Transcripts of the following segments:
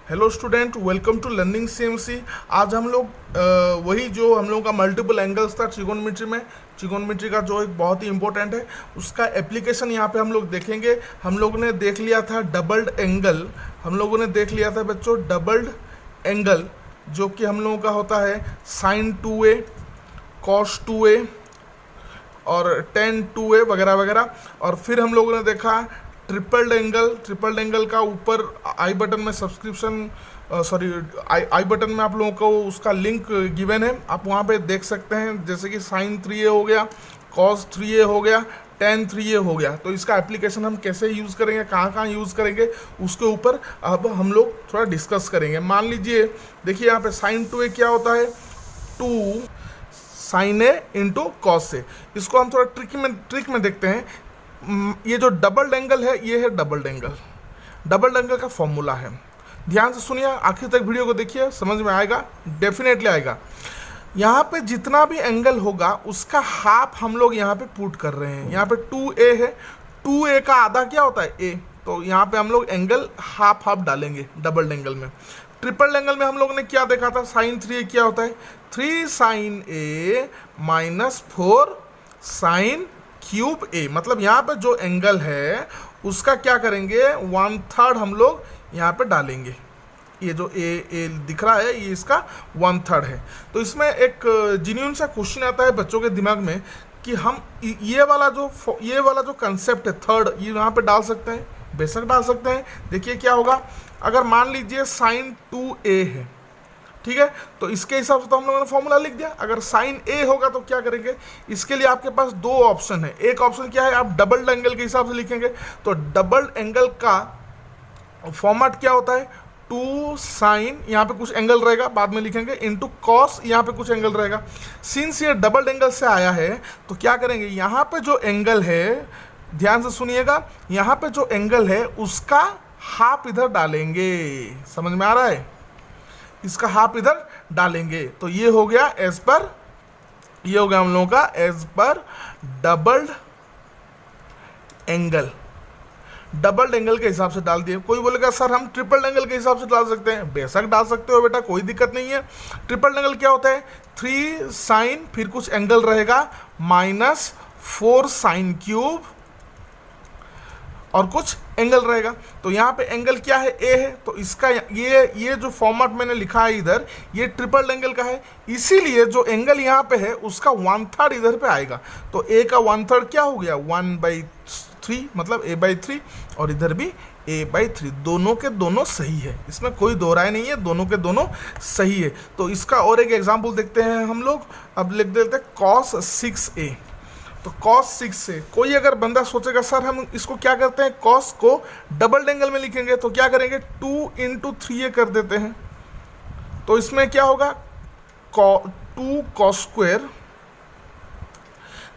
Hello student, welcome to learning CMC. आज हम लोग वही जो हम लोगों का मल्टीपल एंगल्स था ट्रिगोनोमेट्री में, ट्रिगोनोमेट्री का जो एक बहुत ही इंपॉर्टेंट है उसका एप्लीकेशन यहाँ पे हम लोग देखेंगे। हम लोगों ने देख लिया था डबल्ड एंगल, हम लोगों ने देख लिया था बच्चों डबल्ड एंगल, जो कि हम लोगों का होता है साइन 2a, कॉस 2a और टेन 2a वगैरह वगैरह। और फिर हम लोगों ने देखा ट्रिपल्ड एंगल। ट्रिपल्ड एंगल का ऊपर आई बटन में सब्सक्रिप्शन आई बटन में आप लोगों को उसका लिंक गिवन है, आप वहाँ पे देख सकते हैं। जैसे कि साइन 3a हो गया, कॉस 3a हो गया, टेन 3a हो गया। तो इसका एप्लीकेशन हम कैसे यूज़ करेंगे, कहाँ कहाँ यूज़ करेंगे, उसके ऊपर अब हम लोग थोड़ा डिस्कस करेंगे। मान लीजिए, देखिए यहाँ पे साइन 2a क्या होता है, 2 साइन ए इंटू कॉस से। इसको हम थोड़ा ट्रिक में देखते हैं। ये जो डबल एंगल है, ये है डबल एंगल। डबल एंगल का फॉर्मूला है, ध्यान से सुनिए, आखिर तक वीडियो को देखिए, समझ में आएगा, डेफिनेटली आएगा। यहाँ पे जितना भी एंगल होगा उसका हाफ हम लोग यहाँ पे पुट कर रहे हैं। यहाँ पे 2a है, 2a का आधा क्या होता है, a। तो यहाँ पे हम लोग एंगल हाफ हाफ डालेंगे डबल एंगल में। ट्रिपल एंगल में हम लोगों ने क्या देखा था, साइन 3a क्या होता है, 3 sine a minus 4 sine cube a। मतलब यहाँ पे जो एंगल है उसका क्या करेंगे, 1/3 हम लोग यहाँ पे डालेंगे। ये जो ए दिख रहा है ये इसका 1/3 है। तो इसमें एक जेन्युइन सा क्वेश्चन आता है बच्चों के दिमाग में कि हम ये वाला जो कंसेप्ट है थर्ड, ये यहाँ पे डाल सकते हैं, बेशक डाल सकते हैं। देखिए क्या होगा, अगर मान लीजिए साइन 2a है, ठीक है, तो इसके हिसाब से तो हम लोगों ने फॉर्मूला लिख दिया। अगर साइन a होगा तो क्या करेंगे, इसके लिए आपके पास दो ऑप्शन है। एक ऑप्शन क्या है, आप डबल एंगल के हिसाब से लिखेंगे। तो डबल एंगल का फॉर्मेट क्या होता है, 2 साइन, यहाँ पे कुछ एंगल रहेगा बाद में लिखेंगे, इंटू कॉस, यहाँ पे कुछ एंगल रहेगा। सिंस ये डबल एंगल से आया है तो क्या करेंगे, यहाँ पे जो एंगल है, ध्यान से सुनिएगा, यहाँ पे जो एंगल है उसका हाफ इधर डालेंगे। समझ में आ रहा है, इसका हाफ इधर डालेंगे। तो ये हो गया एज पर, ये हो गया हम लोगों का as per doubled angle. Double angle के हिसाब से डाल दिए। कोई बोलेगा सर हम ट्रिपल एंगल के हिसाब से डाल सकते हैं, बेशक डाल सकते हो बेटा, कोई दिक्कत नहीं है। ट्रिपल एंगल क्या होता है, 3 साइन फिर कुछ एंगल रहेगा माइनस 4 साइन क्यूब और कुछ एंगल रहेगा। तो यहाँ पे एंगल क्या है, a है, तो इसका ये जो फॉर्मेट मैंने लिखा है इधर, ये ट्रिपल एंगल का है। इसीलिए जो एंगल यहाँ पे है उसका 1/3 इधर पे आएगा। तो a का 1/3 क्या हो गया, 1/3, मतलब a/3, और इधर भी a/3। दोनों के दोनों सही है, इसमें कोई दो राय नहीं है, दोनों के दोनों सही है। तो इसका और एक एग्जाम्पल देखते हैं हम लोग। अब लिख देते हैं कॉस 6a। तो कॉस 6 से कोई अगर बंदा सोचेगा सर हम इसको क्या करते हैं, कॉस को डबल एंगल में लिखेंगे, तो क्या करेंगे, 2 × 3a कर देते हैं। तो इसमें क्या होगा, 2 cos स्क्वायर,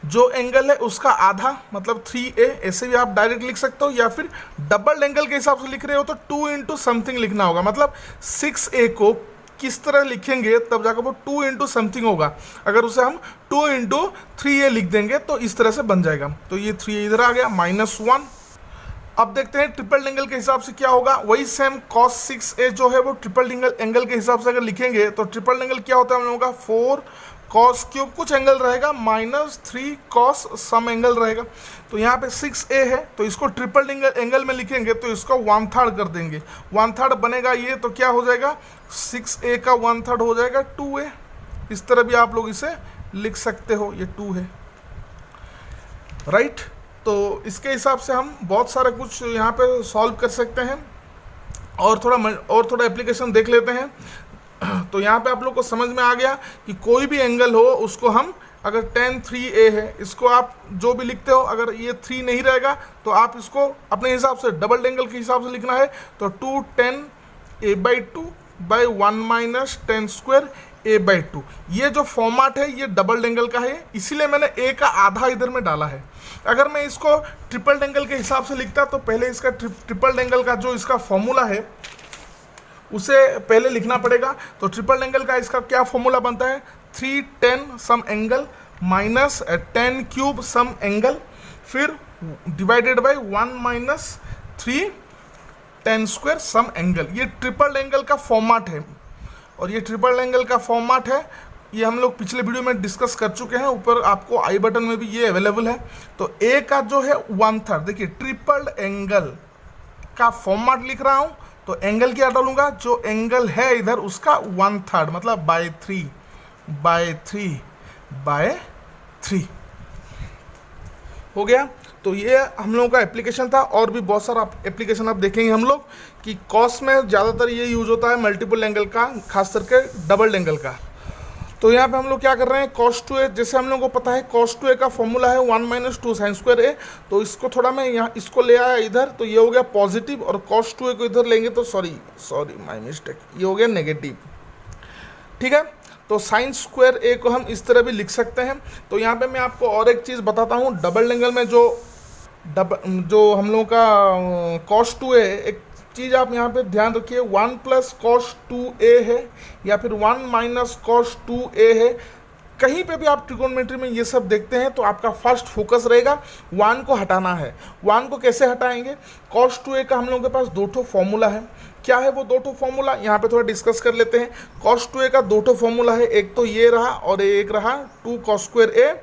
जो एंगल है उसका आधा मतलब 3a। ऐसे भी आप डायरेक्ट लिख सकते हो, या फिर डबल एंगल के हिसाब से लिख रहे हो तो 2 × समथिंग लिखना होगा। मतलब 6a को किस तरह लिखेंगे तब जाकर वो 2 × समथिंग होगा। अगर उसे हम 2 × 3a लिख देंगे तो इस तरह से बन जाएगा। तो ये 3a इधर आ गया, -1। अब देखते हैं ट्रिपल एंगल के हिसाब से क्या होगा। वही सेम cos 6a जो है वो ट्रिपल एंगल के हिसाब से अगर लिखेंगे तो ट्रिपल एंगल क्या होता है हम लोगों का, 4 cos क्यूब कुछ एंगल रहेगा -3 cos सम एंगल रहेगा। तो यहाँ पे 6a है, तो इसको ट्रिपल एंगल में लिखेंगे तो इसको 1/3 कर देंगे, 1/3 बनेगा ये। तो क्या हो जाएगा, 6a का 1/3 हो जाएगा 2a। इस तरह भी आप लोग इसे लिख सकते हो, ये 2 है, राइट। तो इसके हिसाब से हम बहुत सारा कुछ यहाँ पे सॉल्व कर सकते हैं। और थोड़ा एप्लीकेशन देख लेते हैं। तो यहाँ पे आप लोग को समझ में आ गया कि कोई भी एंगल हो उसको हम, अगर tan 3a है, इसको आप जो भी लिखते हो, अगर ये 3 नहीं रहेगा तो आप इसको अपने हिसाब से डबल एंगल के हिसाब से लिखना है। तो 2 tan a/2 by 1 - tan square a/2। ये जो फॉर्मेट है ये डबल एंगल का है, इसीलिए मैंने a का आधा इधर में डाला है। अगर मैं इसको ट्रिपल एंगल के हिसाब से लिखता तो पहले इसका ट्रिपल एंगल का जो इसका फॉर्मूला है उसे पहले लिखना पड़ेगा। तो ट्रिपल एंगल का इसका क्या फॉर्मूला बनता है, 3 tan some angle minus tan cube some angle, फिर divided by 1 - 3 tan square some angle. ये ट्रिपल एंगल का फॉर्मेट है, और ये ट्रिपल एंगल का फॉर्मेट है, ये हम लोग पिछले वीडियो में डिस्कस कर चुके हैं। ऊपर आपको आई बटन में भी ये अवेलेबल है। तो ए का जो है 1/3, देखिए ट्रिपल एंगल का फॉर्मेट लिख रहा हूँ, तो एंगल क्या डालूंगा, जो एंगल है इधर उसका 1/3 मतलब बाय 3 हो गया। तो ये हम लोगों का एप्लीकेशन था, और भी बहुत सारा एप्लीकेशन आप देखेंगे हम लोग कि कॉस में ज़्यादातर ये यूज होता है मल्टीपल एंगल का, खास करके डबल एंगल का। तो यहाँ पे हम लोग क्या कर रहे हैं, cos 2a, जैसे हम लोगों को पता है cos 2a का फॉर्मूला है 1 - 2 sin स्क्वायर a। तो इसको थोड़ा मैं यहाँ इसको ले आया इधर, तो ये हो गया पॉजिटिव, और cos 2a को इधर लेंगे तो सॉरी माय मिस्टेक, ये हो गया नेगेटिव। ठीक है, तो साइन स्क्वायर a को हम इस तरह भी लिख सकते हैं। तो यहाँ पे मैं आपको और एक चीज़ बताता हूँ, डबल एंगल में जो हम लोगों का cos 2a, एक चीज़ आप यहाँ पे ध्यान रखिए, 1 + cos 2a है या फिर 1 - cos 2a है। कहीं पे भी आप ट्रिगोनोमेट्री में ये सब देखते हैं तो आपका फर्स्ट फोकस रहेगा 1 को हटाना है। 1 को कैसे हटाएंगे, cos 2a का हम लोगों के पास 2 फॉर्मूला है। क्या है वो 2 फॉर्मूला, यहाँ पे थोड़ा डिस्कस कर लेते हैं। cos 2a का 2 फॉर्मूला है, एक तो ये रहा और एक रहा 2 cos square a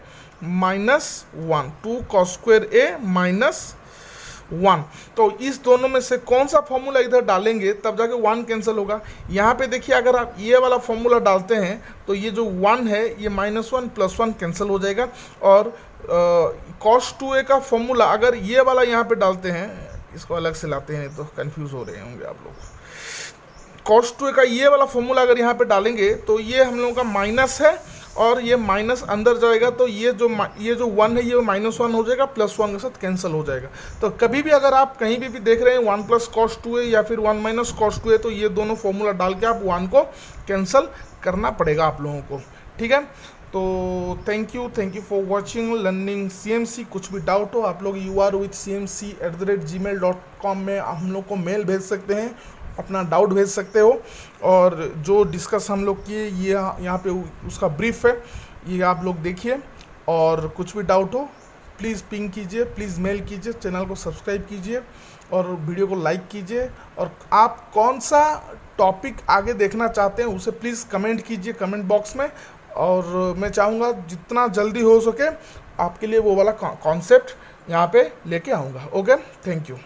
-1, 2 cos square a -1। तो इस दोनों में से कौन सा फॉर्मूला इधर डालेंगे तब जाके 1 कैंसिल होगा। यहाँ पे देखिए, अगर आप ये वाला फॉर्मूला डालते हैं तो ये जो 1 है ये -1 + 1 कैंसिल हो जाएगा। और cos 2a का फॉर्मूला अगर ये वाला यहाँ पे डालते हैं, इसको अलग से लाते हैं तो कंफ्यूज हो रहे होंगे आप लोग। cos 2a का ये वाला फॉर्मूला अगर यहाँ पे डालेंगे तो ये हम लोगों का माइनस है, और ये माइनस अंदर जाएगा तो ये जो 1 है ये -1 हो जाएगा, +1 के साथ कैंसिल हो जाएगा। तो कभी भी अगर आप कहीं भी देख रहे हैं 1 + cos 2a या फिर 1 - cos 2a, तो ये दोनों फॉर्मूला डाल के आप 1 को कैंसिल करना पड़ेगा आप लोगों को। ठीक है, तो thank you for watching learning CMC। कुछ भी डाउट हो आप लोग urwithcmc@gmail.com में हम लोग को मेल भेज सकते हैं, अपना डाउट भेज सकते हो। और जो डिस्कस हम लोग किए ये यहाँ पे उसका ब्रीफ है, ये आप लोग देखिए। और कुछ भी डाउट हो प्लीज़ पिंग कीजिए, प्लीज़ मेल कीजिए, चैनल को सब्सक्राइब कीजिए और वीडियो को लाइक कीजिए। और आप कौन सा टॉपिक आगे देखना चाहते हैं उसे प्लीज़ कमेंट कीजिए कमेंट बॉक्स में, और मैं चाहूँगा जितना जल्दी हो सके आपके लिए वो वाला कॉन्सेप्ट यहाँ पे लेके आऊँगा। Okay, thank you.